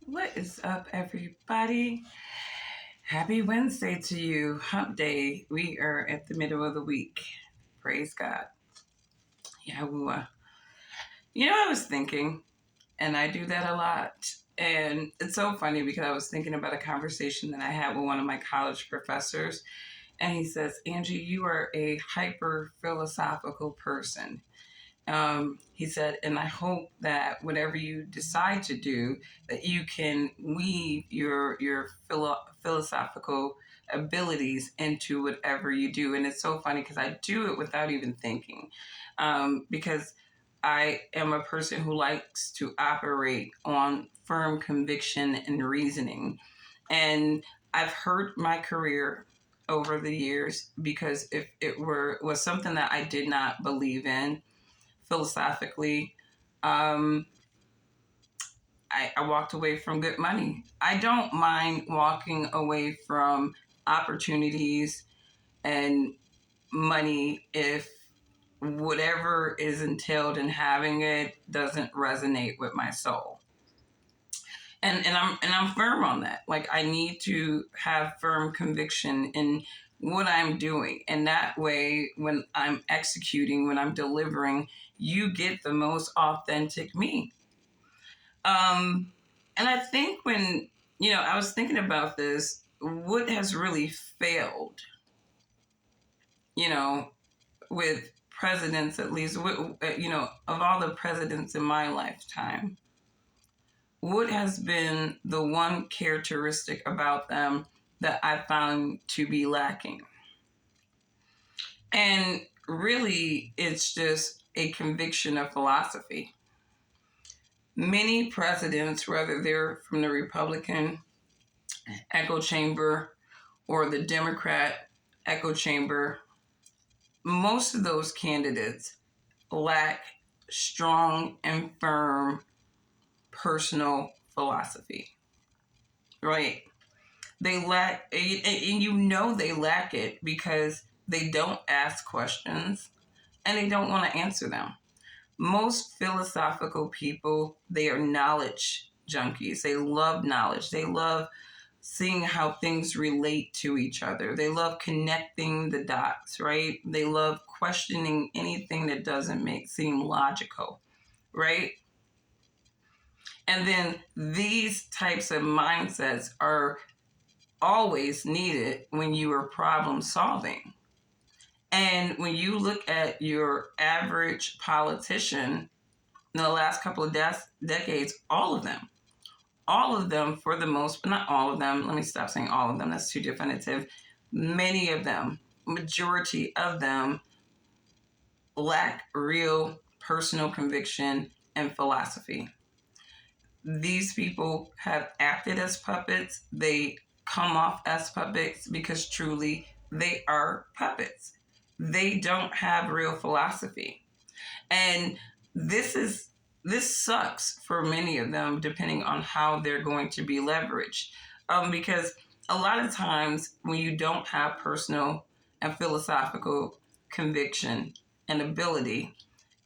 What is up, everybody? Happy Wednesday to you. Hump day. We are at the middle of the week. Praise God. Yahuwah. I was thinking, and I do that a lot. And it's so funny because I was thinking about a conversation that I had with one of my college professors. And he says, Angie, you are a hyper philosophical person. He said, and I hope that whatever you decide to do, that you can weave your philosophical abilities into whatever you do. And it's so funny because I do it without even thinking, because I am a person who likes to operate on firm conviction and reasoning. And I've hurt my career over the years because if it was something that I did not believe in philosophically, um, I walked away from good money. I don't mind walking away from opportunities and money if whatever is entailed in having it doesn't resonate with my soul. And I'm firm on that. Like, I need to have firm conviction in what I'm doing. And that way, when I'm executing, when I'm delivering, you get the most authentic me. And I think I was thinking about this, what has really failed, you know, with presidents, at least, of all the presidents in my lifetime, what has been the one characteristic about them that I found to be lacking? And really, it's just a conviction of philosophy. Many presidents, whether they're from the Republican echo chamber or the Democrat echo chamber, most of those candidates lack strong and firm personal philosophy, right? They lack, and they lack it because they don't ask questions and they don't want to answer them. Most philosophical people, they are knowledge junkies. They love knowledge. They love seeing how things relate to each other. They love connecting the dots, right? They love questioning anything that doesn't seem logical, right? And then these types of mindsets are always needed when you are problem solving. And when you look at your average politician in the last couple of decades, all of them for the most, but not all of them, let me stop saying all of them, that's too definitive. Many of them, majority of them, lack real personal conviction and philosophy. These people have acted as puppets. They come off as puppets because truly they are puppets. They don't have real philosophy. And this sucks for many of them, depending on how they're going to be leveraged. Because a lot of times when you don't have personal and philosophical conviction and ability,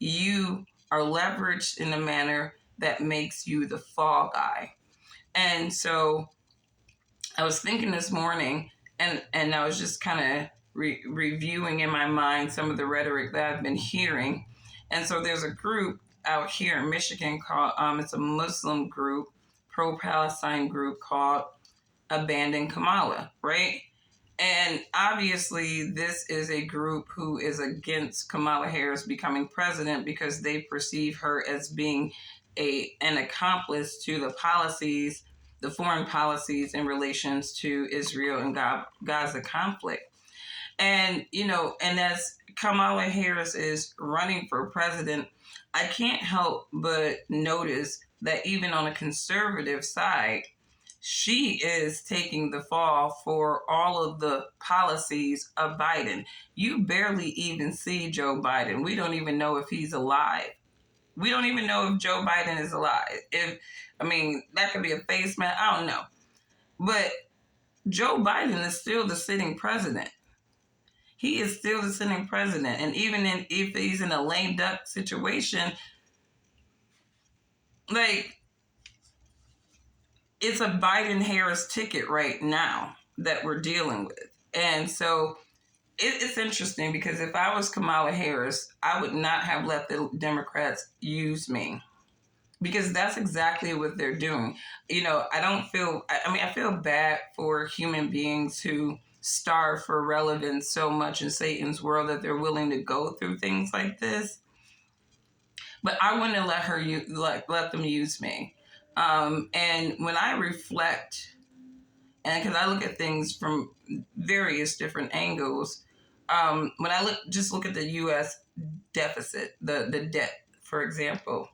you are leveraged in a manner that makes you the fall guy. And so I was thinking this morning, and I was just kind of reviewing in my mind some of the rhetoric that I've been hearing. And so there's a group out here in Michigan called, it's a Muslim group, pro-Palestine group called Abandon Kamala, right? And obviously this is a group who is against Kamala Harris becoming president because they perceive her as being an accomplice to the policies, the foreign policies in relations to Israel and Gaza conflict. And, and as Kamala Harris is running for president, I can't help but notice that even on a conservative side, she is taking the fall for all of the policies of Biden. You barely even see Joe Biden. We don't even know if he's alive. We don't even know if Joe Biden is alive. That could be a face man. I don't know. But Joe Biden is still the sitting president. He is still the sitting president. And even if he's in a lame duck situation, like, it's a Biden-Harris ticket right now that we're dealing with. And so it's interesting because if I was Kamala Harris, I would not have let the Democrats use me, because that's exactly what they're doing. I don't feel, I feel bad for human beings who starve for relevance so much in Satan's world that they're willing to go through things like this. But I wouldn't let them use me. And when I reflect, and because I look at things from various different angles, when I look at the U.S. deficit, the debt, for example,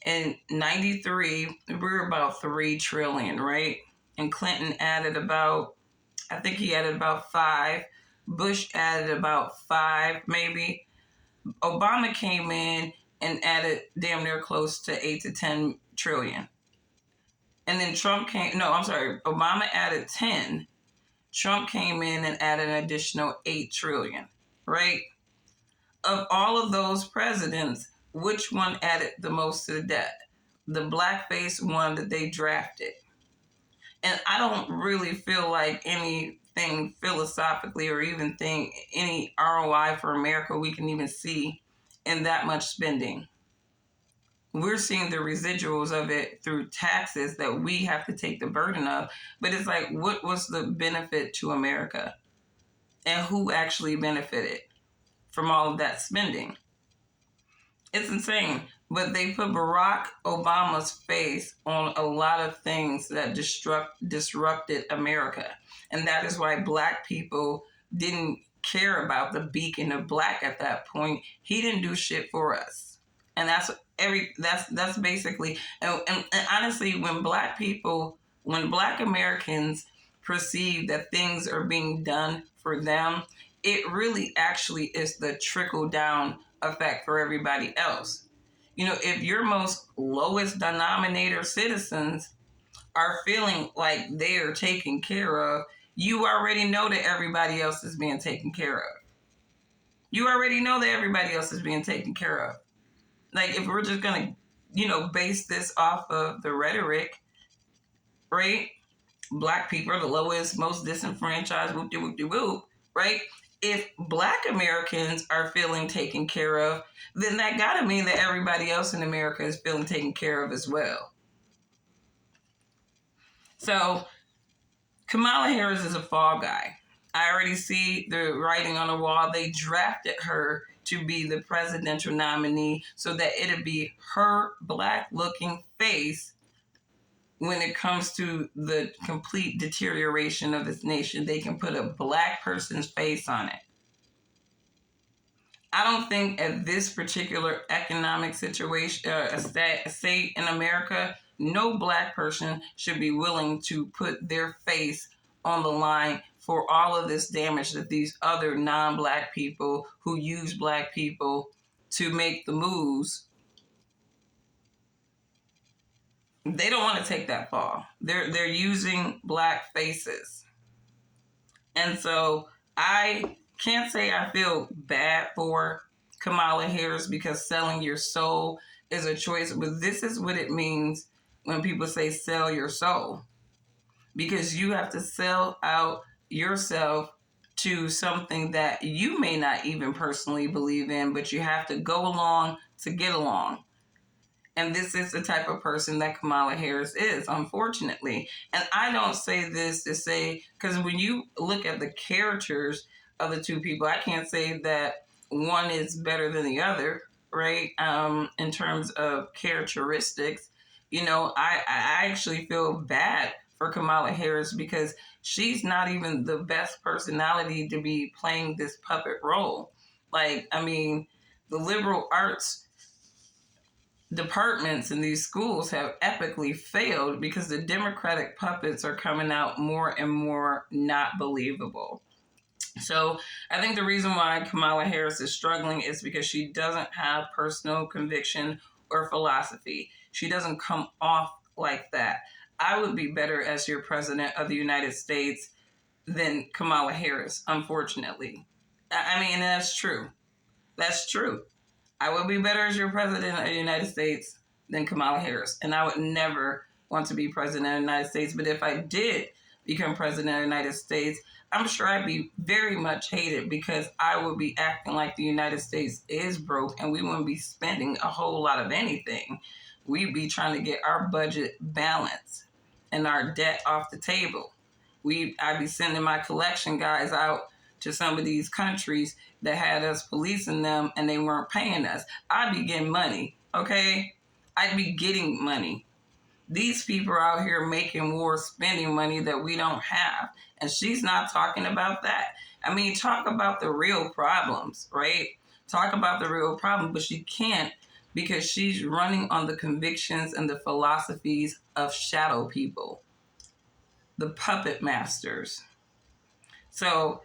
in '93 we were about $3 trillion, right? And Clinton added I think he added about 5. Bush added about 5, maybe. Obama came in and added damn near close to 8 to 10 trillion. And then Obama added 10. Trump came in and added an additional 8 trillion, right? Of all of those presidents, which one added the most to the debt? The blackface one that they drafted. And I don't really feel like anything philosophically or even think any ROI for America we can even see in that much spending. We're seeing the residuals of it through taxes that we have to take the burden of. But it's like, what was the benefit to America? And who actually benefited from all of that spending? It's insane. But they put Barack Obama's face on a lot of things that disrupted America. And that is why Black people didn't care about the beacon of Black at that point. He didn't do shit for us. And that's basically, and honestly, when Black Americans perceive that things are being done for them, it really actually is the trickle down effect for everybody else. If your most lowest denominator citizens are feeling like they're taken care of, you already know that everybody else is being taken care of. You already know that everybody else is being taken care of. Like, if we're just going to, base this off of the rhetoric, right? Black people are the lowest, most disenfranchised, whoop-de-whoop-de-whoop, right? If Black Americans are feeling taken care of, then that got to mean that everybody else in America is feeling taken care of as well. So Kamala Harris is a fall guy. I already see the writing on the wall. They drafted her to be the presidential nominee so that it'd be her Black-looking face when it comes to the complete deterioration of this nation. They can put a Black person's face on it. I don't think at this particular economic situation, a state in America, no Black person should be willing to put their face on the line for all of this damage that these other non-Black people who use Black people to make the moves, they don't want to take that fall. They're using Black faces. And so I can't say I feel bad for Kamala Harris, because selling your soul is a choice. But this is what it means when people say sell your soul. Because you have to sell out yourself to something that you may not even personally believe in, but you have to go along to get along. And this is the type of person that Kamala Harris is, unfortunately. And I don't say this to say, because when you look at the characters of the two people, I can't say that one is better than the other, right? In terms of characteristics, I actually feel bad for Kamala Harris, because she's not even the best personality to be playing this puppet role. The liberal arts departments in these schools have epically failed because the Democratic puppets are coming out more and more not believable. So I think the reason why Kamala Harris is struggling is because she doesn't have personal conviction or philosophy. She doesn't come off like that. I would be better as your president of the United States than Kamala Harris, unfortunately. And that's true. That's true. I would be better as your president of the United States than Kamala Harris. And I would never want to be president of the United States. But if I did become president of the United States, I'm sure I'd be very much hated because I would be acting like the United States is broke and we wouldn't be spending a whole lot of anything. We'd be trying to get our budget balanced and our debt off the table. I'd be sending my collection guys out to some of these countries that had us policing them and they weren't paying us. I'd be getting money, okay? I'd be getting money. These people are out here making war, spending money that we don't have. And she's not talking about that. I mean, talk about the real problems, right? Talk about the real problem, but she can't because she's running on the convictions and the philosophies of shadow people, the puppet masters. So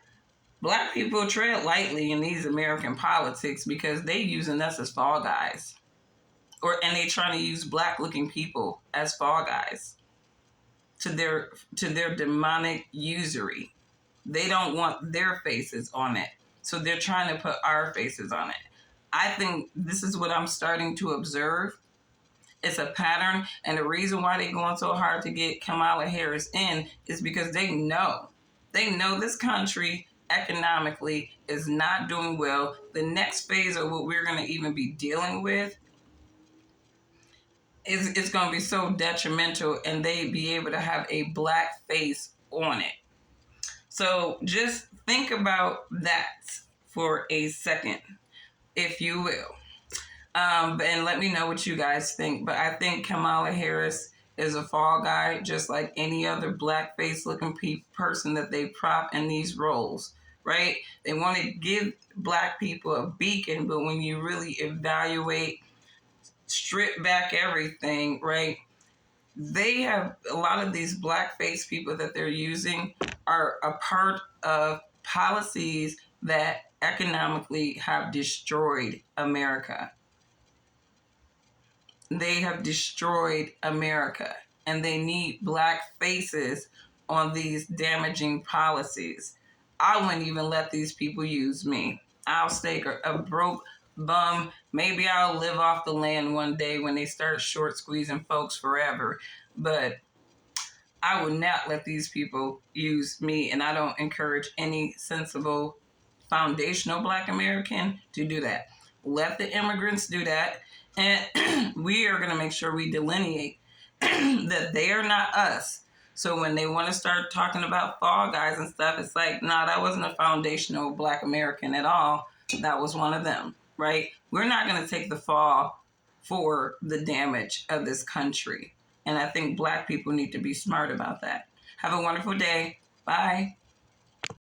Black people tread lightly in these American politics because they using us as fall guys. And they trying to use Black looking people as fall guys to their demonic usury. They don't want their faces on it. So they're trying to put our faces on it. I think this is what I'm starting to observe. It's a pattern. And the reason why they're going so hard to get Kamala Harris in is because they know this country economically is not doing well. The next phase of what we're going to even be dealing with it's going to be so detrimental, and they be able to have a Black face on it. So just think about that for a second, if you will. And let me know what you guys think. But I think Kamala Harris is a fall guy, just like any other Blackface looking person that they prop in these roles, right? They want to give Black people a beacon, but when you really evaluate, strip back everything, right? They have a lot of these Blackface people that they're using are a part of policies that economically have destroyed America. They have destroyed America, and they need Black faces on these damaging policies. I wouldn't even let these people use me. I'll stay a broke bum. Maybe I'll live off the land one day when they start short squeezing folks forever. But I would not let these people use me, and I don't encourage any sensible foundational Black American to do that. Let the immigrants do that, and we are going to make sure we delineate that they are not us. So when they want to start talking about fall guys and stuff, it's like, nah, that wasn't a foundational Black American at all. That was one of them, right? We're not going to take the fall for the damage of this country. And I think Black people need to be smart about that. Have a wonderful day. Bye.